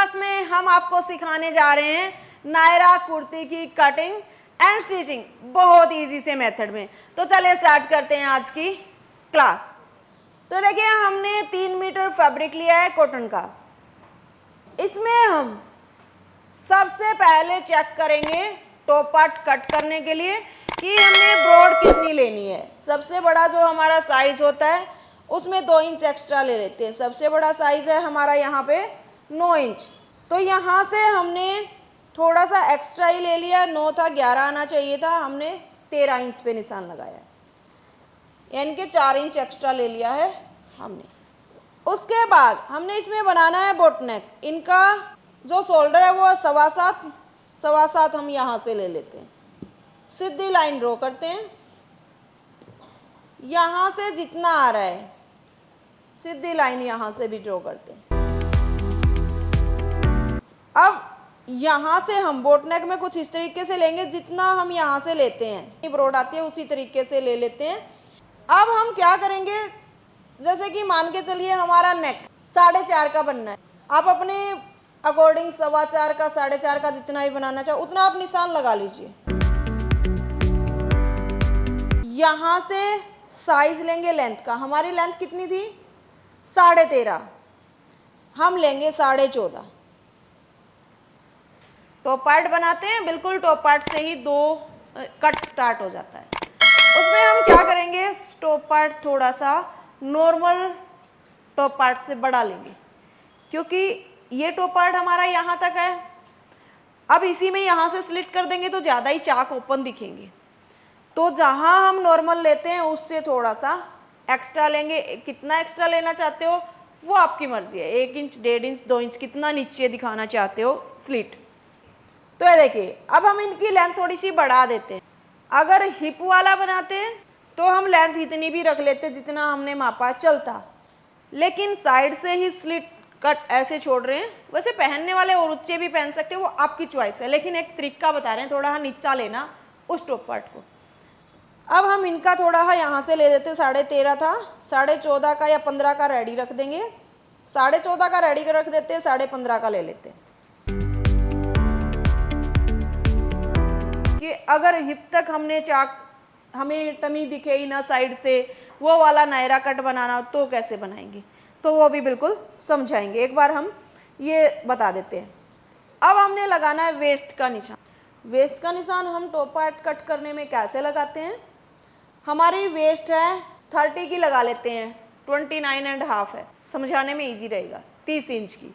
Class में हम आपको सिखाने जा रहे हैं नायरा कुर्ती की कटिंग एंड स्टिचिंग बहुत इजी से मेथड में। तो चलिए स्टार्ट करते हैं आज की क्लास। तो देखिए हमने 3 मीटर फैब्रिक लिया है कॉटन का। इसमें हम सबसे पहले चेक करेंगे टॉप पार्ट कट करने के लिए कि हमने ब्रॉड कितनी लेनी है। सबसे बड़ा जो हमारा साइज होता है उसमें 2 इंच एक्स्ट्रा ले लेते हैं। सबसे बड़ा साइज है हमारा यहाँ पे 9 इंच। तो यहाँ से हमने थोड़ा सा एक्स्ट्रा ही ले लिया, 9 था 11 आना चाहिए था, हमने 13 इंच पे निशान लगाया है, यानी कि 4 इंच एक्स्ट्रा ले लिया है हमने। उसके बाद हमने इसमें बनाना है बोट नेक। इनका जो शोल्डर है वो 7.25 हम यहाँ से ले लेते हैं। सीधी लाइन ड्रॉ करते हैं, यहाँ से जितना आ रहा है सीधी लाइन यहाँ से भी ड्रॉ करते हैं। अब यहाँ से हम बोट नेक में कुछ इस तरीके से लेंगे, जितना हम यहाँ से लेते हैं ब्रॉड आती है उसी तरीके से ले लेते हैं। अब हम क्या करेंगे, जैसे कि मान के चलिए हमारा नेक 4.5 का बनना है, आप अपने अकॉर्डिंग 4.25 का 4.5 का जितना भी बनाना चाहो उतना आप निशान लगा लीजिए। यहाँ से साइज लेंगे लेंथ का, हमारी लेंथ कितनी थी 13.5, हम लेंगे 14.5। टॉप पार्ट बनाते हैं, बिल्कुल टॉप पार्ट से ही 2 कट स्टार्ट हो जाता है। उसमें हम क्या करेंगे, टॉप पार्ट थोड़ा सा नॉर्मल टॉप पार्ट से बड़ा लेंगे, क्योंकि ये टॉप पार्ट हमारा यहाँ तक है। अब इसी में यहाँ से स्लिट कर देंगे तो ज़्यादा ही चाक ओपन दिखेंगे। तो जहाँ हम नॉर्मल लेते हैं उससे थोड़ा सा एक्स्ट्रा लेंगे। कितना एक्स्ट्रा लेना चाहते हो वो आपकी मर्जी है, 1 इंच 1.5 इंच 2 इंच कितना नीचे दिखाना चाहते हो स्लिट। तो ये देखिए अब हम इनकी लेंथ थोड़ी सी बढ़ा देते हैं। अगर हिप वाला बनाते हैं तो हम लेंथ इतनी भी रख लेते जितना हमने मापा चलता, लेकिन साइड से ही स्लिट कट ऐसे छोड़ रहे हैं। वैसे पहनने वाले और ऊंचे भी पहन सकते हैं, वो आपकी चॉइस है, लेकिन एक तरीका बता रहे हैं थोड़ा नीचा लेना उस टॉप पार्ट को। अब हम इनका थोड़ा यहाँ से ले लेते हैं, 13.5 था, 14.5 का या 15 का रेडी रख देंगे। 14.5 का रेडी रख देते हैं, 15.5 का ले लेते हैं कि अगर हिप तक हमने चाक हमें टमी दिखे ही ना साइड से, वो वाला नायरा कट बनाना तो कैसे बनाएंगे, तो वो भी बिल्कुल समझाएंगे। एक बार हम ये बता देते हैं। अब हमने लगाना है वेस्ट का निशान। वेस्ट का निशान हम टॉप पार्ट कट करने में कैसे लगाते हैं, हमारी वेस्ट है 30 की लगा लेते हैं, 29.5 है, समझाने में इजी रहेगा, 30 इंच की।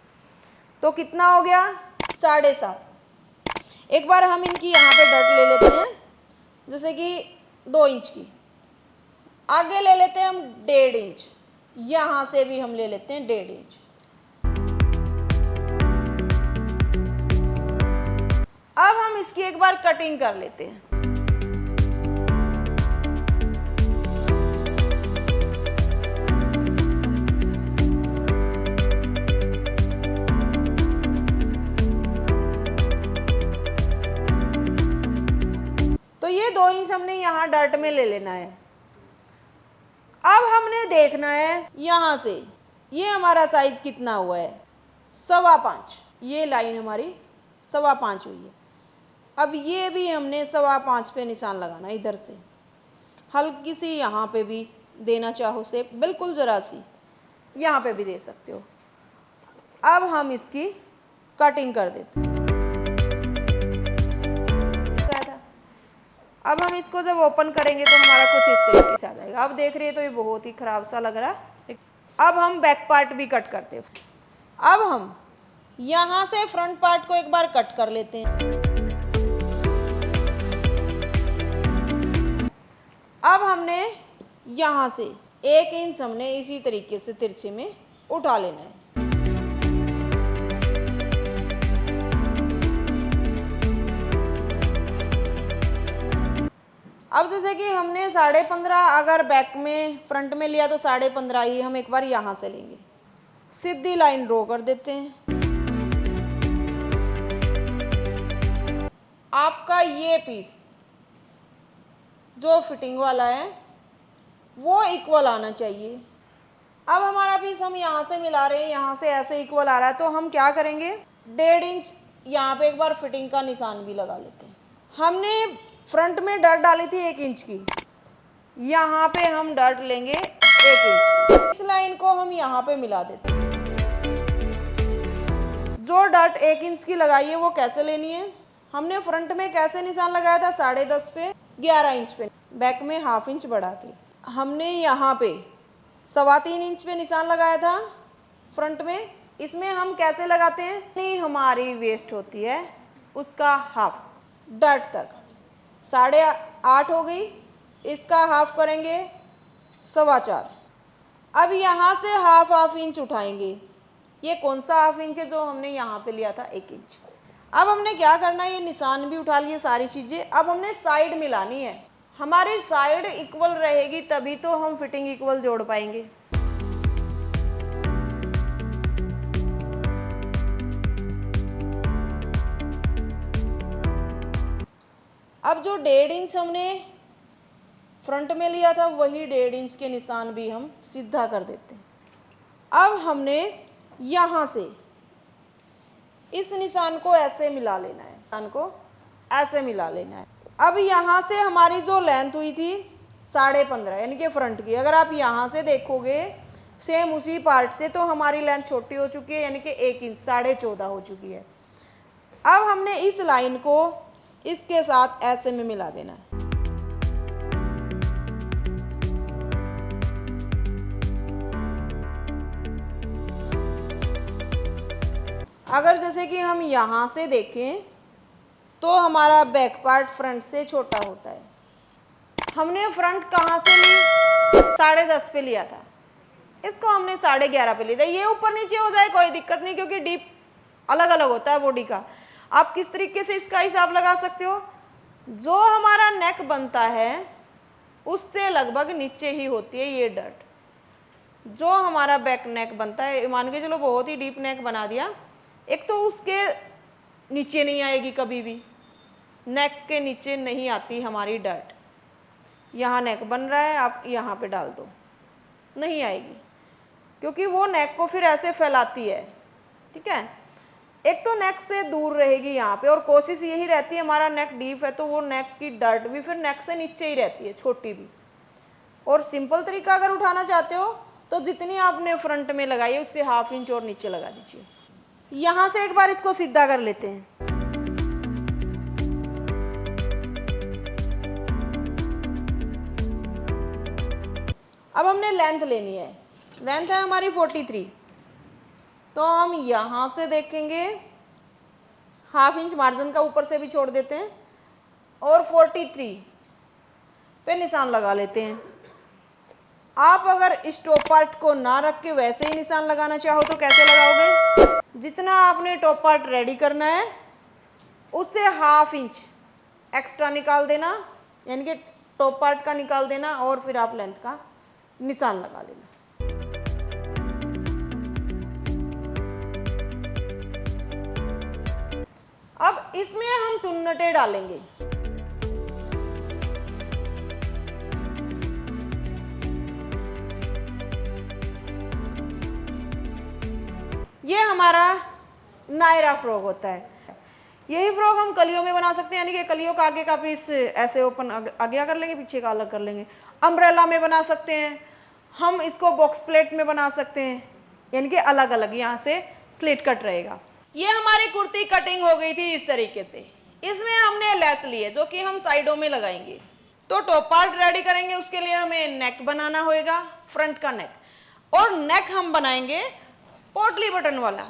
तो कितना हो गया 7.5। एक बार हम इनकी यहाँ पे डट ले लेते हैं, जैसे कि 2 इंच की। आगे ले लेते हैं हम 1.5 इंच, यहाँ से भी हम ले लेते हैं 1.5 इंच। अब हम इसकी एक बार कटिंग कर लेते हैं। तो ये 2 इंच हमने यहाँ डर्ट में ले लेना है। अब हमने देखना है यहाँ से ये हमारा साइज कितना हुआ है, 5.25। ये लाइन हमारी 5.25 हुई है। अब ये भी हमने 5.25 पे निशान लगाना है। इधर से हल्की सी यहाँ पे भी देना चाहो से, बिल्कुल ज़रा सी यहाँ पे भी दे सकते हो। अब हम इसकी कटिंग कर देते हैं। अब हम इसको जब ओपन करेंगे तो हमारा कुछ इस तरीके से आ जाएगा। अब देख रही है तो ये बहुत ही ख़राब सा लग रहा है। अब हम बैक पार्ट भी कट करते हैं। अब हम यहाँ से फ्रंट पार्ट को एक बार कट कर लेते हैं। अब हमने यहाँ से 1 इंच हमने इसी तरीके से तिरछे में उठा लेना है। अब जैसे कि हमने 15.5 अगर बैक में फ्रंट में लिया तो 15.5 ही हम एक बार यहाँ से लेंगे। सीधी लाइन ड्रॉ कर देते हैं। आपका ये पीस जो फिटिंग वाला है वो इक्वल आना चाहिए। अब हमारा पीस हम यहाँ से मिला रहे हैं, यहाँ से ऐसे इक्वल आ रहा है, तो हम क्या करेंगे 1.5 इंच यहाँ पे एक बार फिटिंग का निशान भी लगा लेते हैं। हमने फ्रंट में डट डाली थी 1 इंच की, यहाँ पे हम डट लेंगे 1 इंच। इस लाइन को हम यहाँ पे मिला देते हैं। जो डट 1 इंच की लगाई है वो कैसे लेनी है, हमने फ्रंट में कैसे निशान लगाया था 10.5 पे 11 इंच पे, बैक में 1/2 इंच बढ़ा के हमने यहाँ पे 3.25 इंच पे निशान लगाया था फ्रंट में। इसमें हम कैसे लगाते हैं, नहीं हमारी वेस्ट होती है उसका हाफ डट तक, 8.5 हो गई, इसका हाफ करेंगे 4.25। अब यहाँ से हाफ इंच उठाएंगे, ये कौन सा हाफ इंच है, जो हमने यहाँ पे लिया था 1 इंच। अब हमने क्या करना है, ये निशान भी उठा लिए सारी चीज़ें, अब हमने साइड मिलानी है। हमारी साइड इक्वल रहेगी तभी तो हम फिटिंग इक्वल जोड़ पाएंगे। अब जो 1.5 इंच हमने फ्रंट में लिया था वही 1.5 इंच के निशान भी हम सीधा कर देते हैं। अब हमने यहाँ से इस निशान को ऐसे मिला लेना है, निशान को ऐसे मिला लेना है। अब यहाँ से हमारी जो लेंथ हुई थी 15.5 यानी कि फ्रंट की, अगर आप यहाँ से देखोगे सेम उसी पार्ट से, तो हमारी लेंथ छोटी हो चुकी है, यानी कि 1 इंच 14.5 हो चुकी है। अब हमने इस लाइन को इसके साथ ऐसे में मिला देना है। अगर जैसे कि हम यहाँ से देखें तो हमारा बैक पार्ट फ्रंट से छोटा होता है। हमने फ्रंट कहाँ से ली, 10.5 पे लिया था, इसको हमने 11.5 पे लिया था। ये ऊपर नीचे हो जाए कोई दिक्कत नहीं, क्योंकि डीप अलग अलग होता है बॉडी का। आप किस तरीके से इसका हिसाब लगा सकते हो, जो हमारा नेक बनता है उससे लगभग नीचे ही होती है ये डट। जो हमारा बैक नेक बनता है, मान के चलो बहुत ही डीप नेक बना दिया, एक तो उसके नीचे नहीं आएगी कभी भी, नेक के नीचे नहीं आती हमारी डट। यहाँ नेक बन रहा है, आप यहाँ पे डाल दो, नहीं आएगी, क्योंकि वो नेक को फिर ऐसे फैलाती है। ठीक है, एक तो नेक से दूर रहेगी यहाँ पे, और कोशिश यही रहती है, हमारा नेक डीप है तो वो नेक की डट भी फिर नेक से नीचे ही रहती है, छोटी भी। और सिंपल तरीका अगर उठाना चाहते हो तो जितनी आपने फ्रंट में लगाई है उससे 1/2 इंच और नीचे लगा दीजिए। यहाँ से एक बार इसको सीधा कर लेते हैं। अब हमने लेंथ लेनी है, लेंथ है हमारी 43, तो हम यहाँ से देखेंगे 1/2 इंच मार्जिन का ऊपर से भी छोड़ देते हैं, और 43 पे निशान लगा लेते हैं। आप अगर इस टॉप पार्ट को ना रख के वैसे ही निशान लगाना चाहो तो कैसे लगाओगे, जितना आपने टॉप पार्ट रेडी करना है उससे 1/2 इंच एक्स्ट्रा निकाल देना, यानी कि टॉप पार्ट का निकाल देना, और फिर आप लेंथ का निशान लगा लेना। अब इसमें हम चुन्नटे डालेंगे। ये हमारा नायरा फ्रॉक होता है। यही फ्रॉक हम कलियों में बना सकते हैं, यानी कि कलियों का आगे का पीस ऐसे ओपन आगे कर लेंगे, पीछे का अलग कर लेंगे। अम्ब्रेला में बना सकते हैं, हम इसको बॉक्स प्लेट में बना सकते हैं, यानी कि अलग अलग यहाँ से स्लिट कट रहेगा। ये हमारी कुर्ती कटिंग हो गई थी इस तरीके से। इसमें हमने लेस ली है जो कि हम साइडों में लगाएंगे। तो टॉप पार्ट रेडी करेंगे, उसके लिए हमें नेक बनाना होगा, फ्रंट का नेक, और नेक हम बनाएंगे पोटली बटन वाला।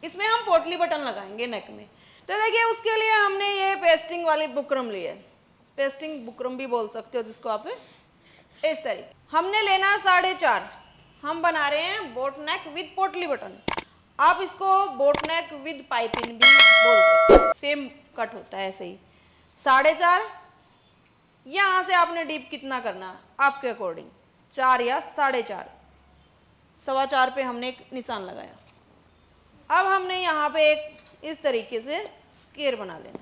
इसमें हम पोटली बटन लगाएंगे नेक में। तो देखिए उसके लिए हमने ये पेस्टिंग वाली बुकरम ली है, पेस्टिंग बुकरम भी बोल सकते हो जिसको आप, इस तरीके। हमने लेना 4.5, हम बना रहे हैं बोट नेक विद पोटली बटन। आप इसको बोट नेक विद पाइपिंग भी बोल सकते हो, सेम कट होता है ऐसे ही। 4.5, यहाँ से आपने डीप कितना करना आपके अकॉर्डिंग, 4 या 4.5, 4.25 पे हमने एक निशान लगाया। अब हमने यहाँ पे एक इस तरीके से स्क्वायर बना लेना।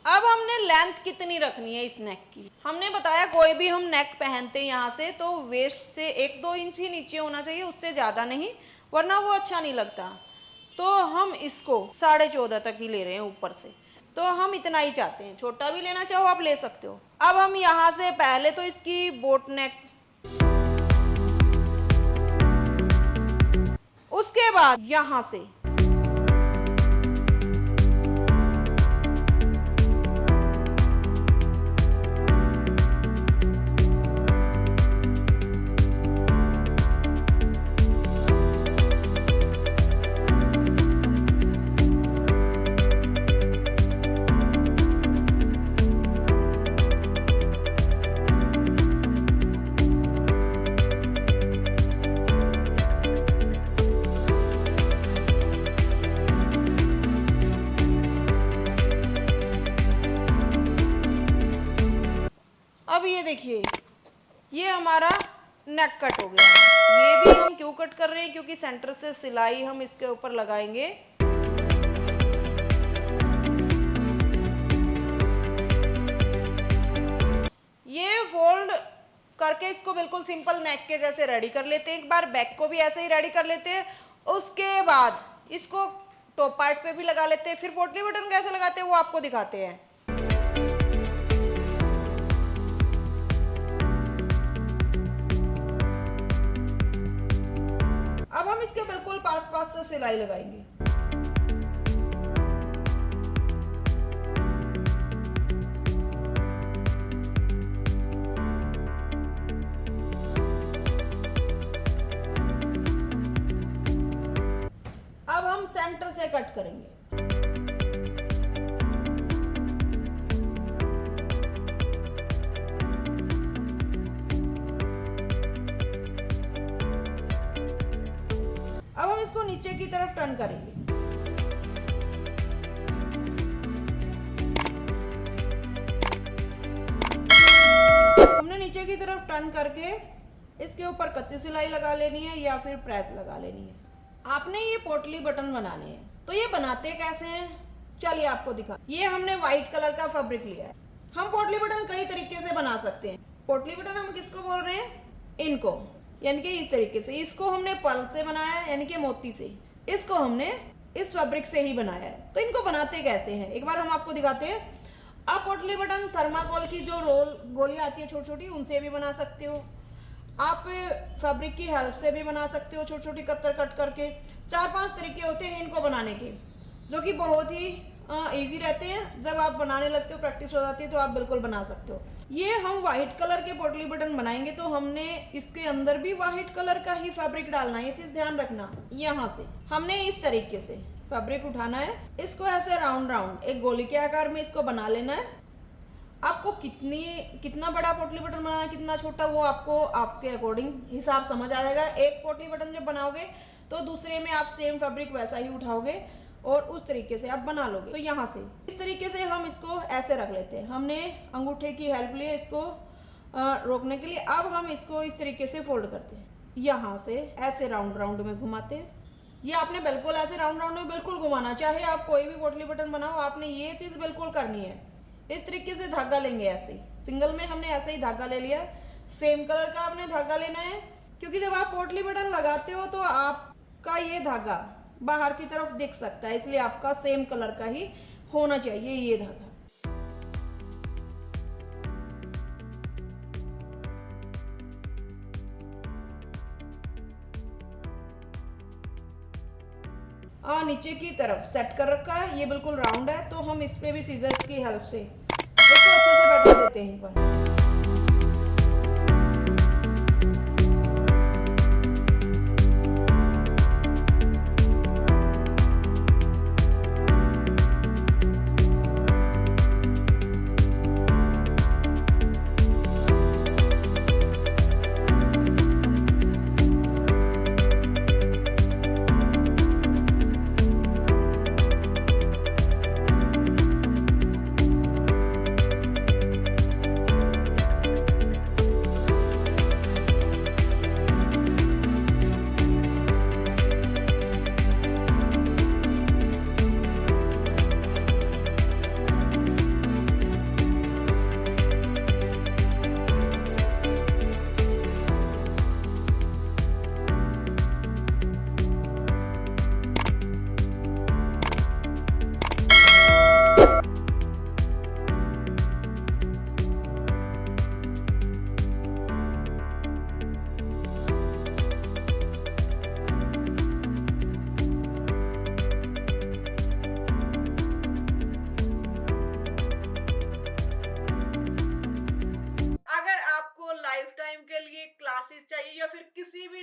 अब हमने लेंथ कितनी रखनी है इस नेक की। हमने बताया कोई भी हम नेक पहनते हैं यहाँ से तो वेस्ट से 1-2 इंच ही नीचे होना चाहिए, उससे ज़्यादा नहीं, वरना वो अच्छा नहीं लगता। तो हम इसको 14.5 तक ही ले रहे हैं ऊपर से, तो हम इतना ही चाहते हैं। छोटा भी लेना चाहो आप ले सकते हो। अब हम यहाँ से पहले तो इसकी बोट नेक, उसके बाद यहाँ से अब ये देखिए ये हमारा नेक कट हो गया है। ये भी हम क्यों कट कर रहे हैं, क्योंकि सेंटर से सिलाई हम इसके ऊपर लगाएंगे। ये फोल्ड करके इसको बिल्कुल सिंपल नेक के जैसे रेडी कर लेते हैं। एक बार बैक को भी ऐसे ही रेडी कर लेते हैं, उसके बाद इसको टॉप पार्ट पे भी लगा लेते हैं। फिर पोटली बटन कैसे लगाते हैं वो आपको दिखाते हैं। अब हम इसके बिल्कुल पास पास से सिलाई लगाएंगे। अब हम सेंटर से कट करेंगे। अब हम इसको नीचे की तरफ टर्न करेंगे। हमने नीचे की तरफ टर्न करके इसके ऊपर कच्ची सिलाई लगा लेनी है या फिर प्रेस लगा लेनी है। आपने ये पोटली बटन बनाने हैं, तो ये बनाते कैसे हैं चलिए आपको दिखा। ये हमने व्हाइट कलर का फैब्रिक लिया है। हम पोटली बटन कई तरीके से बना सकते हैं। पोटली बटन हम किसको बोल रहे हैं, इनको, यानी कि इस तरीके से। इसको हमने पर्ल से बनाया है, यानी कि मोती से। इसको हमने इस फैब्रिक से ही बनाया है। तो इनको बनाते कैसे हैं एक बार हम आपको दिखाते हैं। आप पोटली बटन थर्माकोल की जो रोल गोलियां आती है छोटी छोटी, उनसे भी बना सकते हो। आप फैब्रिक की हेल्प से भी बना सकते हो, छोटी छोटी कत्तर कट करके। 4-5 तरीके होते हैं इनको बनाने के, जो कि बहुत ही इजी रहते हैं। जब आप बनाने लगते हो, प्रैक्टिस हो जाती है, तो आप बिल्कुल बना सकते हो। ये हम व्हाइट कलर के पोटली बटन बनाएंगे, तो हमने इसके अंदर भी व्हाइट कलर का ही फैब्रिक डालना है। ये चीज ध्यान रखना। यहाँ से हमने इस तरीके से फैब्रिक उठाना है, इसको ऐसे राउंड राउंड एक गोली के आकार में इसको बना लेना है। आपको कितना बड़ा पोटली बटन बनाना है, कितना छोटा, वो आपको आपके अकॉर्डिंग हिसाब समझ आ जाएगा। एक पोटली बटन जब बनाओगे तो दूसरे में आप सेम फैब्रिक वैसा ही उठाओगे और उस तरीके से आप बना लोगे। तो यहाँ से इस तरीके से हम इसको ऐसे रख लेते हैं। हमने अंगूठे की हेल्प ली इसको रोकने के लिए। अब हम इसको इस तरीके से फोल्ड करते हैं, यहाँ से ऐसे राउंड राउंड में घुमाते हैं। ये आपने बिल्कुल ऐसे राउंड राउंड में बिल्कुल घुमाना, चाहे आप कोई भी पोटली बटन बनाओ, आपने ये चीज़ बिल्कुल करनी है। इस तरीके से धागा लेंगे, ऐसे सिंगल में हमने ऐसे ही धागा ले लिया। सेम कलर का आपने धागा लेना है, क्योंकि जब आप पोटली बटन लगाते हो तो आपका ये धागा बाहर की तरफ दिख सकता है, इसलिए आपका सेम कलर का ही होना चाहिए ये धागा। नीचे की तरफ सेट कर रखा है, ये बिल्कुल राउंड है, तो हम इस पे भी सीजर्स की हेल्प से इसको अच्छे से बैठा देते हैं एक बार।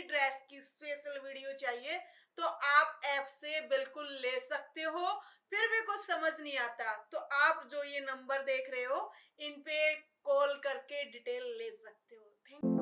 ड्रेस की स्पेशल वीडियो चाहिए तो आप ऐप से बिल्कुल ले सकते हो। फिर भी कुछ समझ नहीं आता तो आप जो ये नंबर देख रहे हो इन पे कॉल करके डिटेल ले सकते हो। थैंक